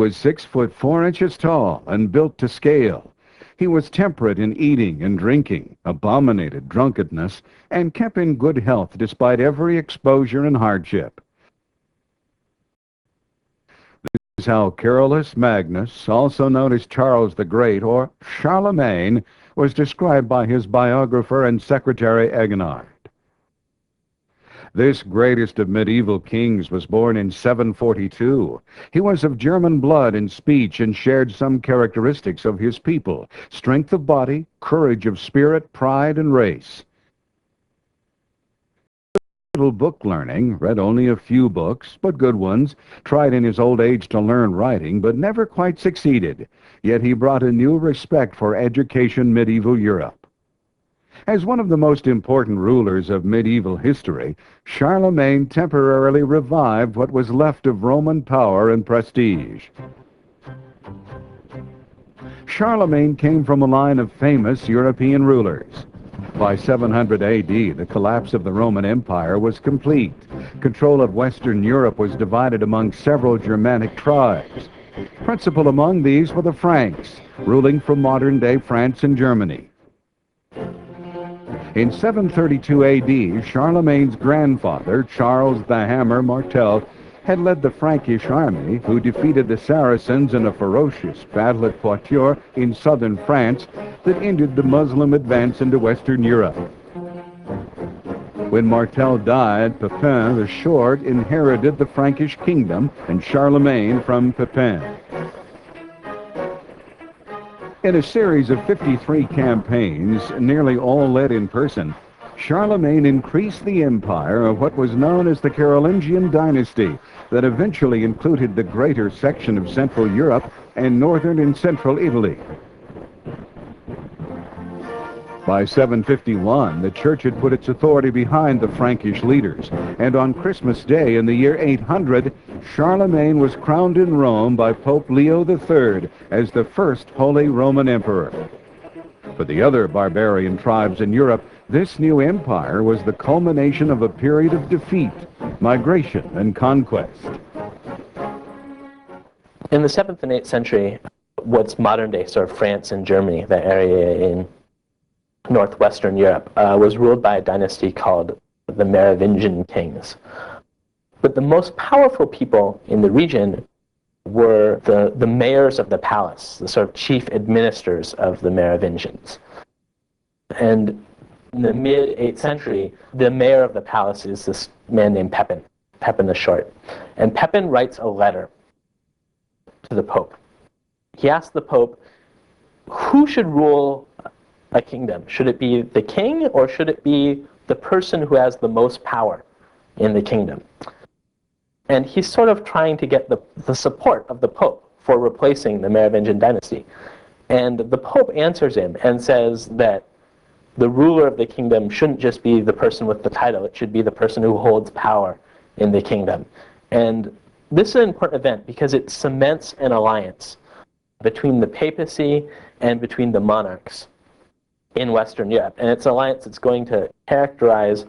was 6 foot 4 inches tall and built to scale. He was temperate in eating and drinking, abominated drunkenness, and kept in good health despite every exposure and hardship. This is how Carolus Magnus, also known as Charles the Great or Charlemagne, was described by his biographer and secretary Eginhard. This greatest of medieval kings was born in 742. He was of German blood and speech and shared some characteristics of his people: strength of body, courage of spirit, pride, and race. Little book learning, read only a few books, but good ones, tried in his old age to learn writing, but never quite succeeded. Yet he brought a new respect for education medieval Europe. As one of the most important rulers of medieval history, Charlemagne temporarily revived what was left of Roman power and prestige. Charlemagne came from a line of famous European rulers. By 700 AD, the collapse of the Roman Empire was complete. Control of Western Europe was divided among several Germanic tribes. Principal among these were the Franks, ruling from modern-day France and Germany. In 732 AD, Charlemagne's grandfather, Charles the Hammer Martel, had led the Frankish army, who defeated the Saracens in a ferocious battle at Poitiers in southern France that ended the Muslim advance into Western Europe. When Martel died, Pepin the Short inherited the Frankish kingdom, and Charlemagne from Pepin. In a series of 53 campaigns, nearly all led in person, Charlemagne increased the empire of what was known as the Carolingian dynasty, that eventually included the greater section of Central Europe and northern and central Italy. By 751, the church had put its authority behind the Frankish leaders, and on Christmas Day in the year 800, Charlemagne was crowned in Rome by Pope Leo III as the first Holy Roman Emperor. For the other barbarian tribes in Europe, this new empire was the culmination of a period of defeat, migration, and conquest. In the 7th and 8th century, what's modern-day sort of France and Germany, that area in northwestern Europe, was ruled by a dynasty called the Merovingian kings. But the most powerful people in the region were the mayors of the palace, the sort of chief administrators of the Merovingians. And in the mid-8th century, the mayor of the palace is this man named Pepin, Pepin the Short. And Pepin writes a letter to the Pope. He asks the Pope, who should rule a kingdom? Should it be the king, or should it be the person who has the most power in the kingdom? And he's sort of trying to get the support of the Pope for replacing the Merovingian dynasty. And the Pope answers him and says that the ruler of the kingdom shouldn't just be the person with the title, it should be the person who holds power in the kingdom. And this is an important event because it cements an alliance between the papacy and between the monarchs in Western Europe. And it's an alliance that's going to characterize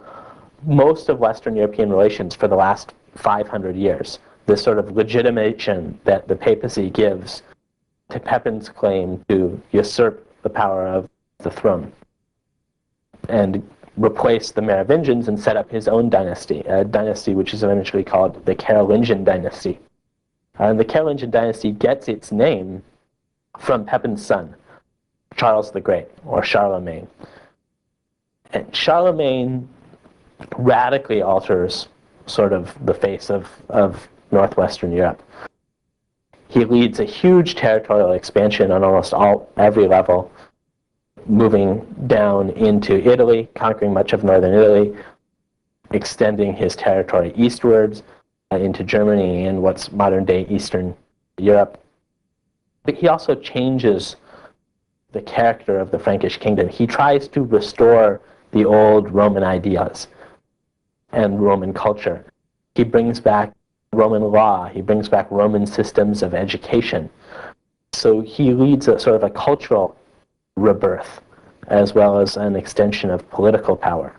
most of Western European relations for the last 500 years. This sort of legitimation that the papacy gives to Pepin's claim to usurp the power of the throne and replace the Merovingians and set up his own dynasty, a dynasty which is eventually called the Carolingian dynasty. And the Carolingian dynasty gets its name from Pepin's son, Charles the Great, or Charlemagne. And Charlemagne radically alters sort of the face of northwestern Europe. He leads a huge territorial expansion on almost every level, moving down into Italy, conquering much of northern Italy, extending his territory eastwards into Germany and what's modern-day Eastern Europe. But he also changes the character of the Frankish kingdom. He tries to restore the old Roman ideas and Roman culture. He brings back Roman law. He brings back Roman systems of education. So he leads a sort of a cultural rebirth, as well as an extension of political power.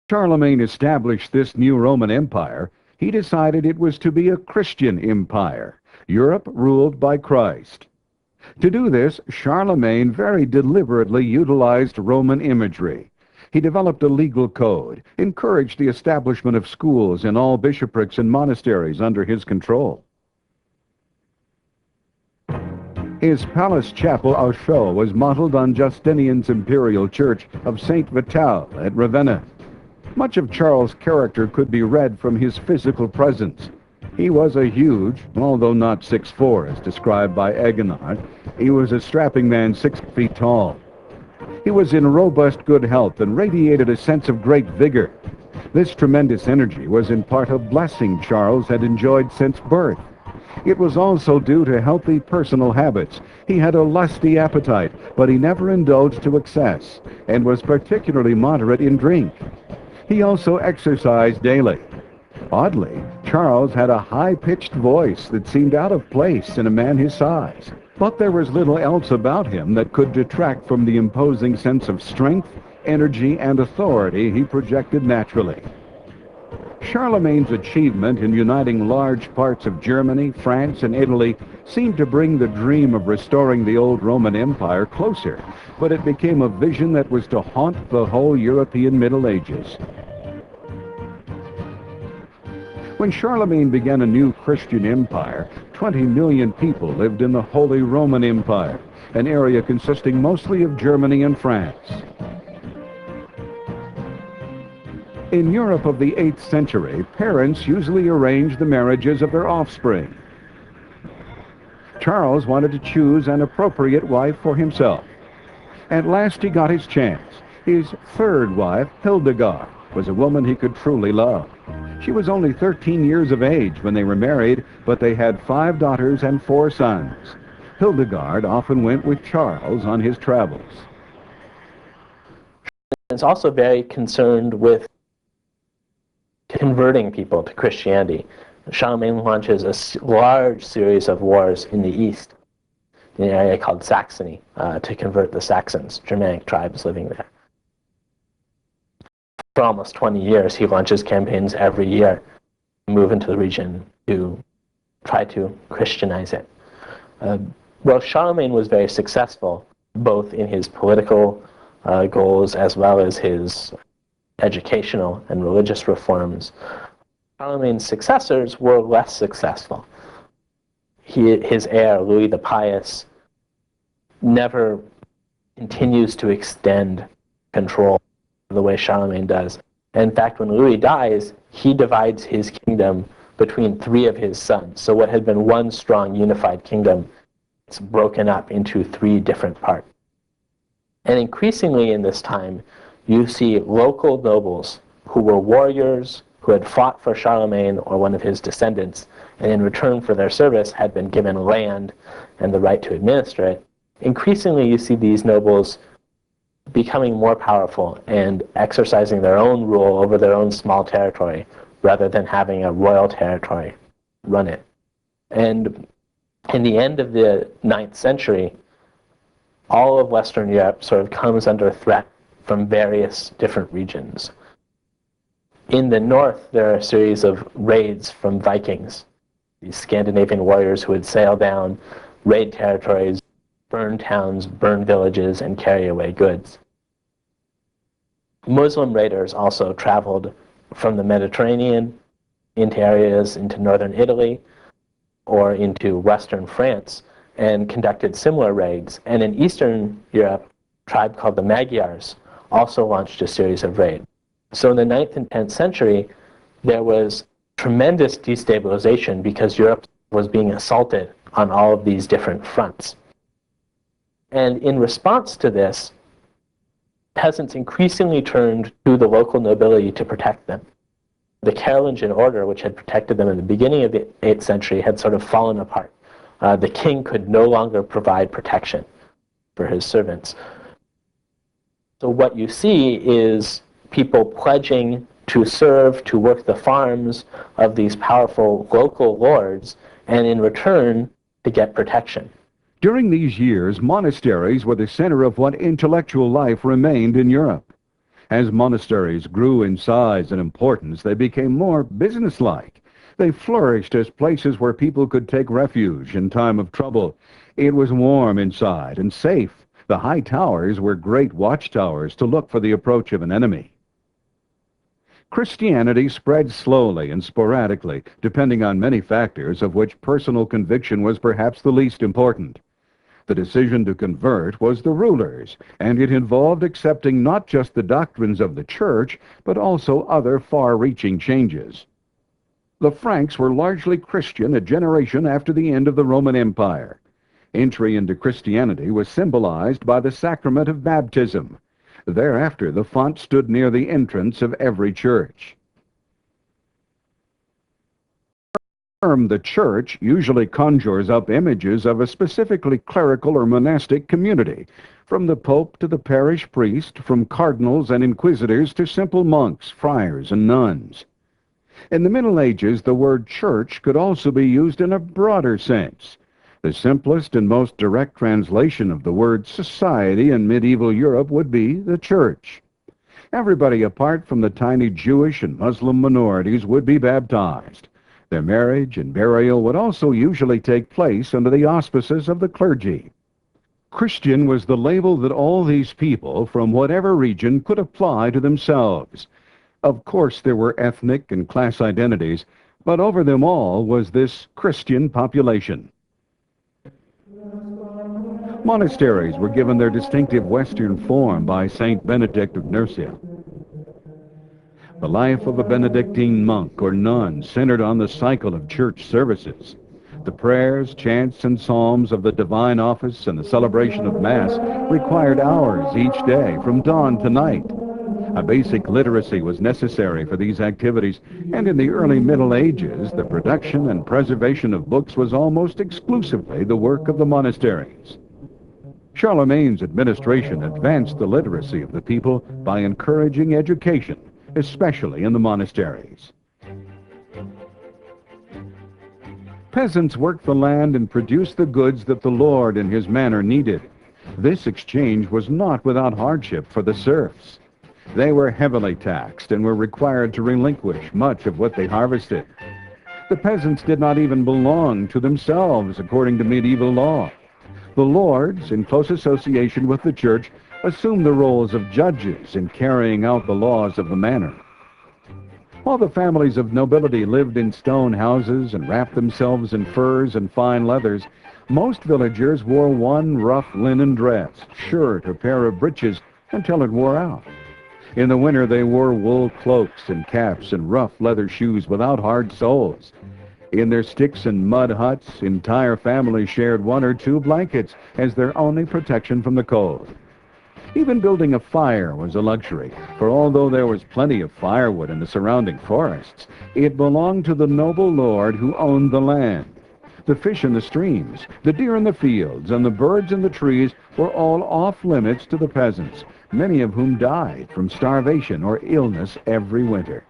Charlemagne established this new Roman Empire. he decided it was to be a Christian empire, Europe ruled by Christ. To do this, Charlemagne very deliberately utilized Roman imagery. He developed a legal code, encouraged the establishment of schools in all bishoprics and monasteries under his control. His palace chapel au Chaux was modeled on Justinian's imperial church of St. Vital at Ravenna. Much of Charles' character could be read from his physical presence. He was a huge, although not 6'4", as described by Eginhard. He was a strapping man 6 feet tall. He was in robust good health and radiated a sense of great vigor. This tremendous energy was in part a blessing Charles had enjoyed since birth. It was also due to healthy personal habits. He had a lusty appetite, but he never indulged to excess, and was particularly moderate in drink. He also exercised daily. Oddly, Charles had a high-pitched voice that seemed out of place in a man his size. But there was little else about him that could detract from the imposing sense of strength, energy, and authority he projected naturally. Charlemagne's achievement in uniting large parts of Germany, France, and Italy seemed to bring the dream of restoring the old Roman Empire closer, but it became a vision that was to haunt the whole European Middle Ages. When Charlemagne began a new Christian empire, 20 million people lived in the Holy Roman Empire, an area consisting mostly of Germany and France. In Europe of the 8th century, parents usually arranged the marriages of their offspring. Charles wanted to choose an appropriate wife for himself. At last he got his chance. His third wife, Hildegard, was a woman he could truly love. She was only 13 years of age when they were married, but they had 5 daughters and 4 sons. Hildegard often went with Charles on his travels. It's also very concerned with converting people to Christianity. Charlemagne launches a large series of wars in the east, in an area called Saxony, to convert the Saxons, Germanic tribes living there. For almost 20 years, he launches campaigns every year to move into the region to try to Christianize it. Well, Charlemagne was very successful, both in his political goals as well as his educational and religious reforms. Charlemagne's successors were less successful. His heir, Louis the Pious, never continues to extend control the way Charlemagne does. In fact, when Louis dies, he divides his kingdom between 3 of his sons. So what had been one strong, unified kingdom, it's broken up into 3 different parts. And increasingly in this time, you see local nobles who were warriors, who had fought for Charlemagne or one of his descendants, and in return for their service had been given land and the right to administer it. Increasingly, you see these nobles becoming more powerful and exercising their own rule over their own small territory rather than having a royal territory run it. And in the end of the 9th century, all of Western Europe sort of comes under threat from various different regions. In the north, there are a series of raids from Vikings, these Scandinavian warriors who would sail down, raid territories, burn towns, burn villages, and carry away goods. Muslim raiders also traveled from the Mediterranean into areas into northern Italy or into western France and conducted similar raids. And in Eastern Europe, a tribe called the Magyars also launched a series of raids. So in the 9th and 10th century, there was tremendous destabilization because Europe was being assaulted on all of these different fronts. And in response to this, peasants increasingly turned to the local nobility to protect them. The Carolingian order, which had protected them in the beginning of the 8th century, had sort of fallen apart. The king could no longer provide protection for his servants. So what you see is people pledging to serve, to work the farms of these powerful local lords, and in return, to get protection. During these years, monasteries were the center of what intellectual life remained in Europe. As monasteries grew in size and importance, they became more businesslike. They flourished as places where people could take refuge in time of trouble. It was warm inside and safe. The high towers were great watchtowers to look for the approach of an enemy. Christianity spread slowly and sporadically, depending on many factors, of which personal conviction was perhaps the least important. The decision to convert was the rulers', and it involved accepting not just the doctrines of the church, but also other far-reaching changes. The Franks were largely Christian a generation after the end of the Roman Empire. Entry into Christianity was symbolized by the sacrament of baptism. Thereafter, the font stood near the entrance of every church. The term "the church" usually conjures up images of a specifically clerical or monastic community, from the pope to the parish priest, from cardinals and inquisitors to simple monks, friars, and nuns. In the Middle Ages, the word church could also be used in a broader sense. The simplest and most direct translation of the word society in medieval Europe would be the church. Everybody apart from the tiny Jewish and Muslim minorities would be baptized. Their marriage and burial would also usually take place under the auspices of the clergy. Christian was the label that all these people from whatever region could apply to themselves. Of course, there were ethnic and class identities, but over them all was this Christian population. Monasteries were given their distinctive Western form by Saint Benedict of Nursia. The life of a Benedictine monk or nun centered on the cycle of church services. The prayers, chants, and psalms of the divine office and the celebration of Mass required hours each day, from dawn to night. A basic literacy was necessary for these activities, and in the early Middle Ages, the production and preservation of books was almost exclusively the work of the monasteries. Charlemagne's administration advanced the literacy of the people by encouraging education, especially in the monasteries. Peasants worked the land and produced the goods that the lord in his manor needed. This exchange was not without hardship for the serfs. They were heavily taxed and were required to relinquish much of what they harvested. The peasants did not even belong to themselves according to medieval law. The lords, in close association with the church, assumed the roles of judges in carrying out the laws of the manor. While the families of nobility lived in stone houses and wrapped themselves in furs and fine leathers, most villagers wore one rough linen dress, shirt, or pair of breeches until it wore out. In the winter, they wore wool cloaks and caps and rough leather shoes without hard soles. In their sticks and mud huts, entire families shared one or two blankets as their only protection from the cold. Even building a fire was a luxury, for although there was plenty of firewood in the surrounding forests, it belonged to the noble lord who owned the land. The fish in the streams, the deer in the fields, and the birds in the trees were all off-limits to the peasants, many of whom died from starvation or illness every winter.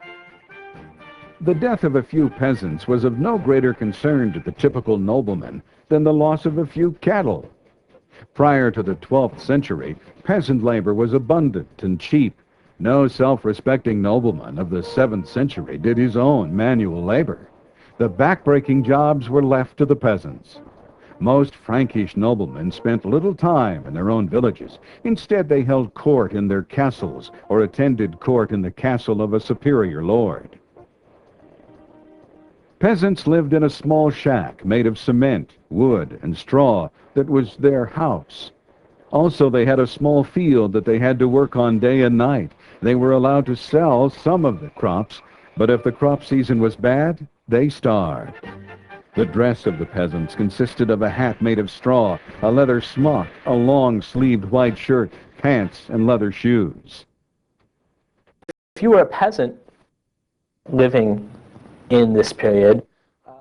The death of a few peasants was of no greater concern to the typical nobleman than the loss of a few cattle. Prior to the 12th century, peasant labor was abundant and cheap. No self-respecting nobleman of the 7th century did his own manual labor. The back-breaking jobs were left to the peasants. Most Frankish noblemen spent little time in their own villages. Instead, they held court in their castles or attended court in the castle of a superior lord. Peasants lived in a small shack made of cement, wood, and straw that was their house. Also, they had a small field that they had to work on day and night. They were allowed to sell some of the crops, but if the crop season was bad, they starved. The dress of the peasants consisted of a hat made of straw, a leather smock, a long-sleeved white shirt, pants, and leather shoes. If you were a peasant living in this period,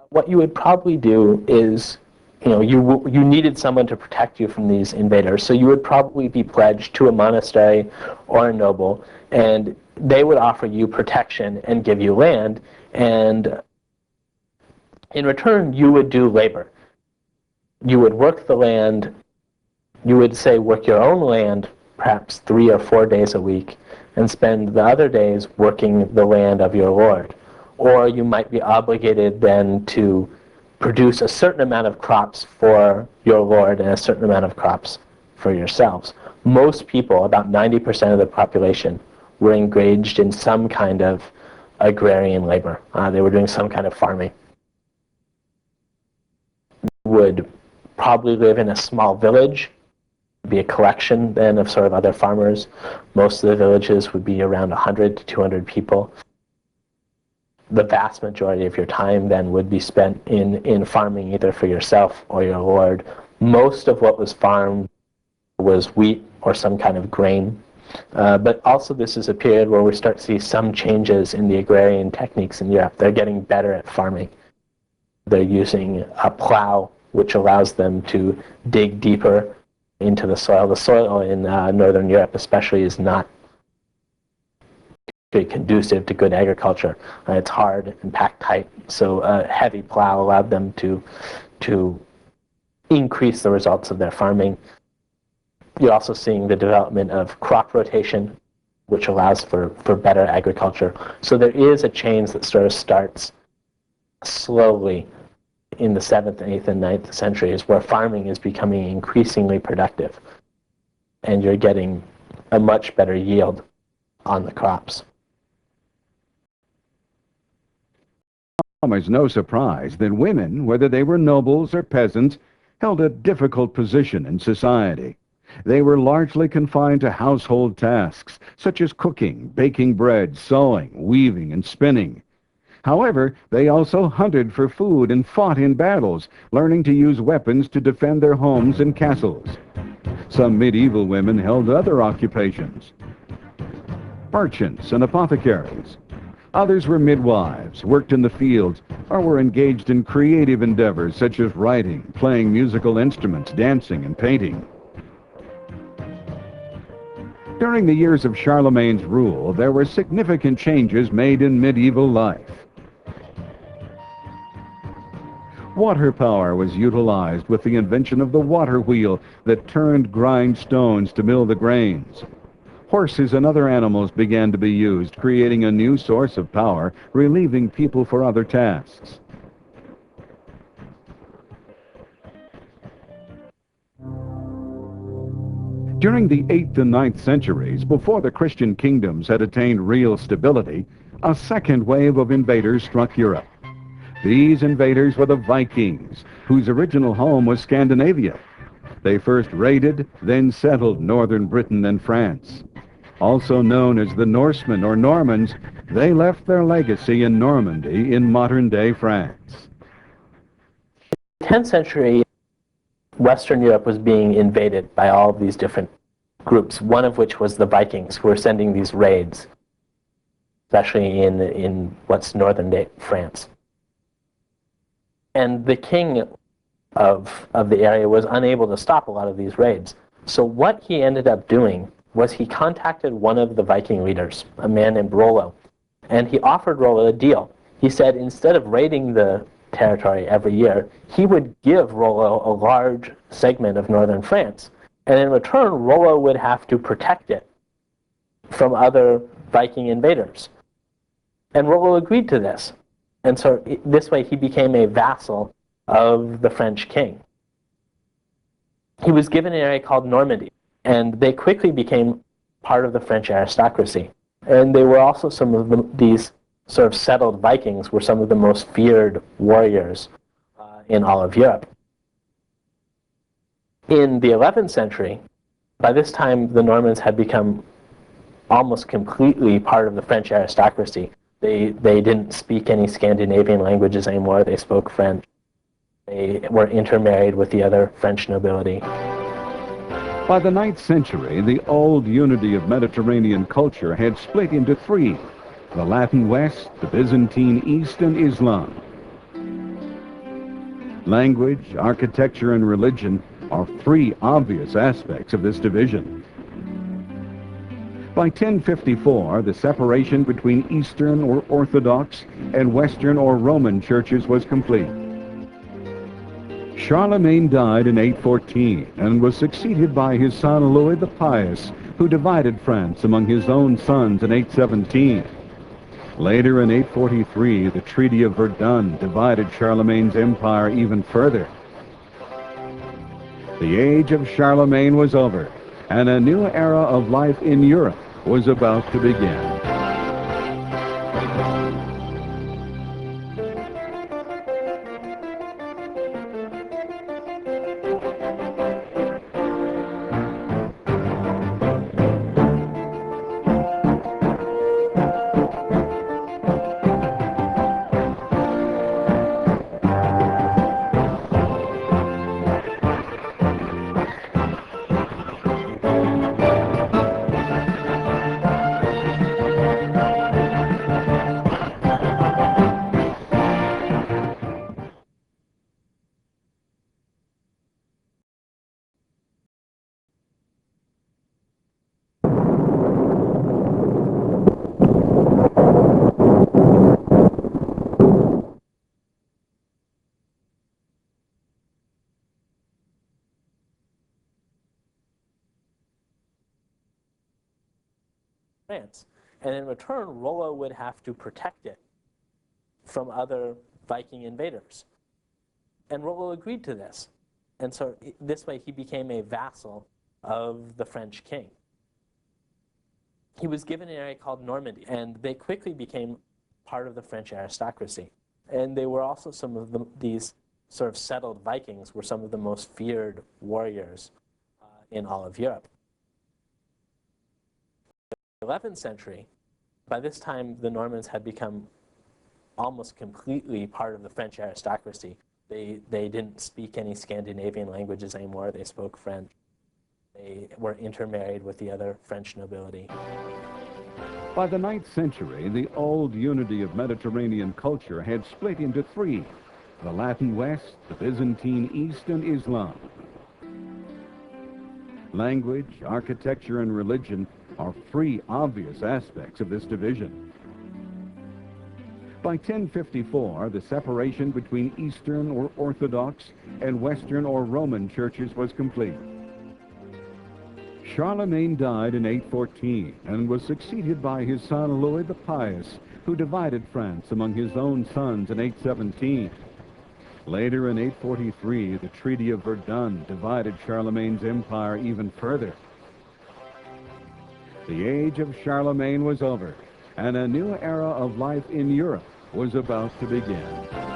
what you would probably do is, you needed someone to protect you from these invaders, so you would probably be pledged to a monastery or a noble, and they would offer you protection and give you land, and in return, you would do labor. You would work the land, you would say work your own land perhaps 3 or 4 days a week, and spend the other days working the land of your lord. or you might be obligated then to produce a certain amount of crops for your lord and a certain amount of crops for yourselves. Most people, about 90% of the population, were engaged in some kind of agrarian labor. They were doing some kind of farming. Would probably live in a small village, be a collection then of sort of other farmers. Most of the villages would be around 100 to 200 people. The vast majority of your time then would be spent in farming, either for yourself or your lord. Most of what was farmed was wheat or some kind of grain. But also this is a period where we start to see some changes in the agrarian techniques in Europe. They're getting better at farming. They're using a plow, which allows them to dig deeper into the soil. The soil in Northern Europe especially is not very conducive to good agriculture. It's hard and packed tight, so a heavy plow allowed them to increase the results of their farming. You're also seeing the development of crop rotation, which allows for better agriculture. So there is a change that sort of starts slowly in the 7th, 8th, and 9th centuries, where farming is becoming increasingly productive, and you're getting a much better yield on the crops. It's no surprise that women, whether they were nobles or peasants, held a difficult position in society. They were largely confined to household tasks, such as cooking, baking bread, sewing, weaving, and spinning. However, they also hunted for food and fought in battles, learning to use weapons to defend their homes and castles. Some medieval women held other occupations: merchants and apothecaries. Others were midwives, worked in the fields, or were engaged in creative endeavors such as writing, playing musical instruments, dancing, and painting. During the years of Charlemagne's rule, there were significant changes made in medieval life. Water power was utilized with the invention of the water wheel that turned grind stones to mill the grains. Horses and other animals began to be used, creating a new source of power, relieving people for other tasks. During the 8th and 9th centuries, before the Christian kingdoms had attained real stability, a second wave of invaders struck Europe. These invaders were the Vikings, whose original home was Scandinavia. They first raided, then settled northern Britain and France. Also known as the Norsemen or Normans, they left their legacy in Normandy in modern-day France. In the 10th century, Western Europe was being invaded by all of these different groups, one of which was the Vikings, who were sending these raids, especially in what's northern-day France. And the king of the area was unable to stop a lot of these raids. So what he ended up doing was he contacted one of the Viking leaders, a man named Rollo, and he offered Rollo a deal. He said instead of raiding the territory every year, he would give Rollo a large segment of northern France, and in return, Rollo would have to protect it from other Viking invaders. And Rollo agreed to this. And so this way he became a vassal of the French king. He was given an area called Normandy, and they quickly became part of the French aristocracy. And they were also some of these sort of settled Vikings were some of the most feared warriors in all of Europe. In the 11th century, by this time the Normans had become almost completely part of the French aristocracy. They didn't speak any Scandinavian languages anymore. They spoke French. They were intermarried with the other French nobility. By the 9th century, the old unity of Mediterranean culture had split into three: the Latin West, the Byzantine East, and Islam. Language, architecture, and religion are three obvious aspects of this division. By 1054, the separation between Eastern or Orthodox and Western or Roman churches was complete. Charlemagne died in 814 and was succeeded by his son Louis the Pious, who divided France among his own sons in 817. Later in 843, the Treaty of Verdun divided Charlemagne's empire even further. The age of Charlemagne was over, and a new era of life in Europe was about to begin. France. And in return, Rollo would have to protect it from other Viking invaders. And Rollo agreed to this. And so this way he became a vassal of the French king. He was given an area called Normandy, and they quickly became part of the French aristocracy. And they were also some of these sort of settled Vikings were some of the most feared warriors in all of Europe. In the 11th century, by this time the Normans had become almost completely part of the French aristocracy. They didn't speak any Scandinavian languages anymore. They spoke French. They were intermarried with the other French nobility. By the 9th century, the old unity of Mediterranean culture had split into three: the Latin West, the Byzantine East, and Islam. Language, architecture, and religion are three obvious aspects of this division. By 1054, the separation between Eastern or Orthodox and Western or Roman churches was complete. Charlemagne died in 814 and was succeeded by his son Louis the Pious, who divided France among his own sons in 817. Later in 843, the Treaty of Verdun divided Charlemagne's empire even further. The age of Charlemagne was over, and a new era of life in Europe was about to begin.